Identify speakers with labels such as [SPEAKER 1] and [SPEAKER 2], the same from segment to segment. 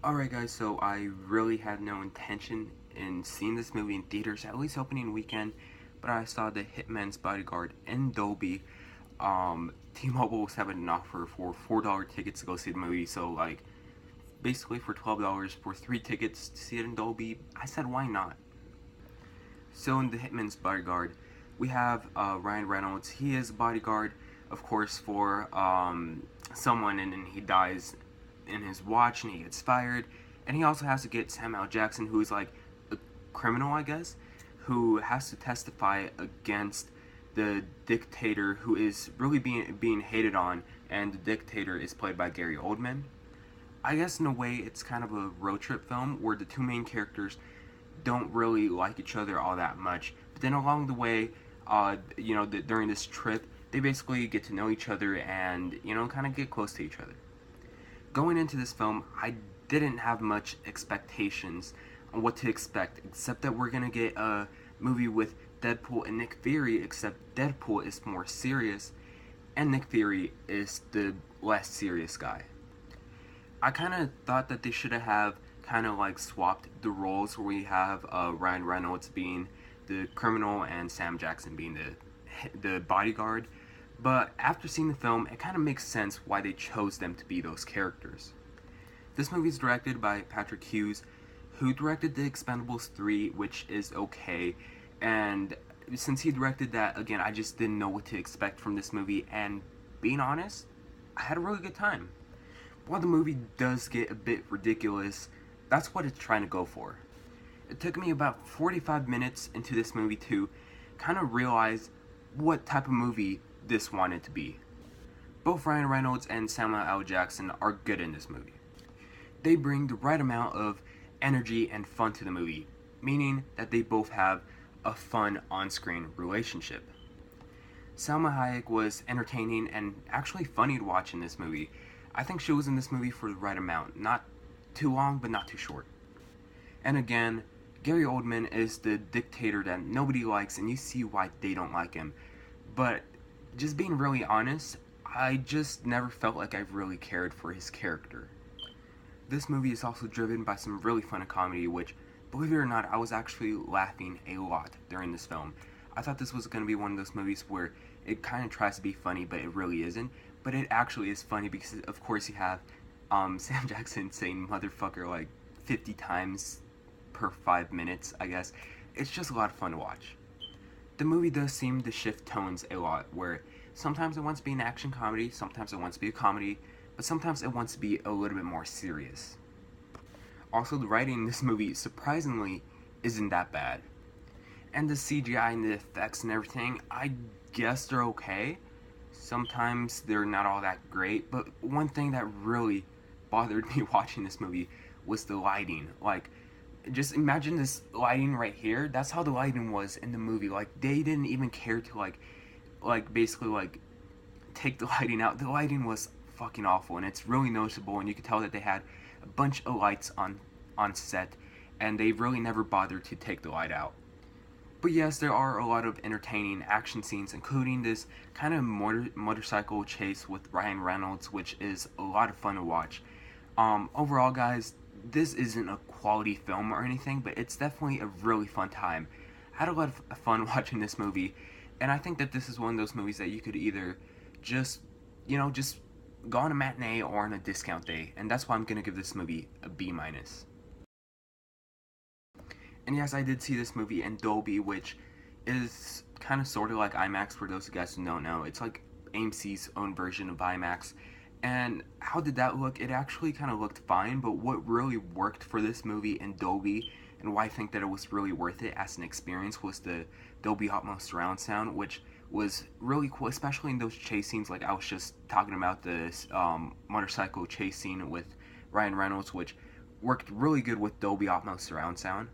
[SPEAKER 1] Alright guys, so I really had no intention in seeing this movie in theaters, at least opening weekend, but I saw the Hitmans Bodyguard in Dolby. T-Mobile was having an offer for $4 tickets to go see the movie, so like, basically for $12 for 3 tickets to see it in Dolby, I said why not? So in the Hitman's Bodyguard, we have Ryan Reynolds. He is a bodyguard, of course, for someone, and then he dies in his watch and he gets fired. And he also has to get Samuel L. Jackson, who is like a criminal, I guess, who has to testify against the dictator who is really being hated on, and the dictator is played by Gary Oldman. I guess in a way it's kind of a road trip film where the two main characters don't really like each other all that much, but then along the way, during this trip, they basically get to know each other and, kind of get close to each other. Going into this film, I didn't have much expectations on what to expect, except that we're gonna get a movie with Deadpool and Nick Fury, except Deadpool is more serious, and Nick Fury is the less serious guy. I kind of thought that they should have kind of like swapped the roles, where we have Ryan Reynolds being the criminal and Sam Jackson being the bodyguard. But after seeing the film, it kind of makes sense why they chose them to be those characters. This movie is directed by Patrick Hughes, who directed The Expendables 3, which is okay. And since he directed that, again, I just didn't know what to expect from this movie. And being honest, I had a really good time. While the movie does get a bit ridiculous, that's what it's trying to go for. It took me about 45 minutes into this movie to kind of realize what type of movie this wanted to be. Both Ryan Reynolds and Samuel L. Jackson are good in this movie. They bring the right amount of energy and fun to the movie, meaning that they both have a fun on-screen relationship. Salma Hayek was entertaining and actually funny to watch in this movie. I think she was in this movie for the right amount, not too long but not too short. And again, Gary Oldman is the dictator that nobody likes, and you see why they don't like him. But just being really honest, I just never felt like I really cared for his character. This movie is also driven by some really fun comedy, which, believe it or not, I was actually laughing a lot during this film. I thought this was going to be one of those movies where it kind of tries to be funny, but it really isn't. But it actually is funny because, of course, you have Sam Jackson saying motherfucker like 50 times per 5 minutes, I guess. It's just a lot of fun to watch. The movie does seem to shift tones a lot, where sometimes it wants to be an action comedy, sometimes it wants to be a comedy, but sometimes it wants to be a little bit more serious. Also, the writing in this movie, surprisingly, isn't that bad. And the CGI and the effects and everything, I guess they're okay. Sometimes they're not all that great, but one thing that really bothered me watching this movie was the lighting. Like, just imagine this lighting right here. That's how the lighting was in the movie. Like, they didn't even care to basically take the lighting out. The lighting was fucking awful, and it's really noticeable, and you could tell that they had a bunch of lights on set, and they really never bothered to take the light out. But yes, there are a lot of entertaining action scenes, including this kind of motorcycle chase with Ryan Reynolds, which is a lot of fun to watch. Overall, guys, this isn't a quality film or anything, but it's definitely a really fun time. I had a lot of fun watching this movie, and I think that this is one of those movies that you could either just go on a matinee or on a discount day, and that's why I'm gonna give this movie a B-. And yes, I did see this movie in Dolby, which is kind of sort of like IMAX for those of you guys who don't know. It's like AMC's own version of IMAX. And how did that look? It actually kind of looked fine, but what really worked for this movie in Dolby, and why I think that it was really worth it as an experience, was the Dolby Atmos surround sound, which was really cool, especially in those chase scenes. Like I was just talking about this motorcycle chase scene with Ryan Reynolds, which worked really good with Dolby Atmos surround sound.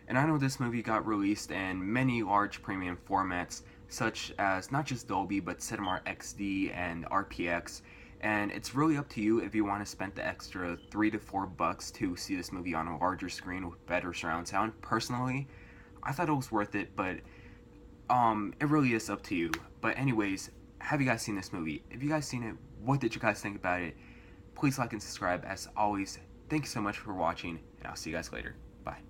[SPEAKER 1] And I know this movie got released in many large premium formats, such as not just Dolby, but Cinemark XD and RPX. And it's really up to you if you want to spend the extra $3 to $4 to see this movie on a larger screen with better surround sound. Personally, I thought it was worth it, but it really is up to you. But anyways, have you guys seen this movie? If you guys seen it, what did you guys think about it? Please like and subscribe. As always, Thanks so much for watching, and I'll see you guys later. Bye.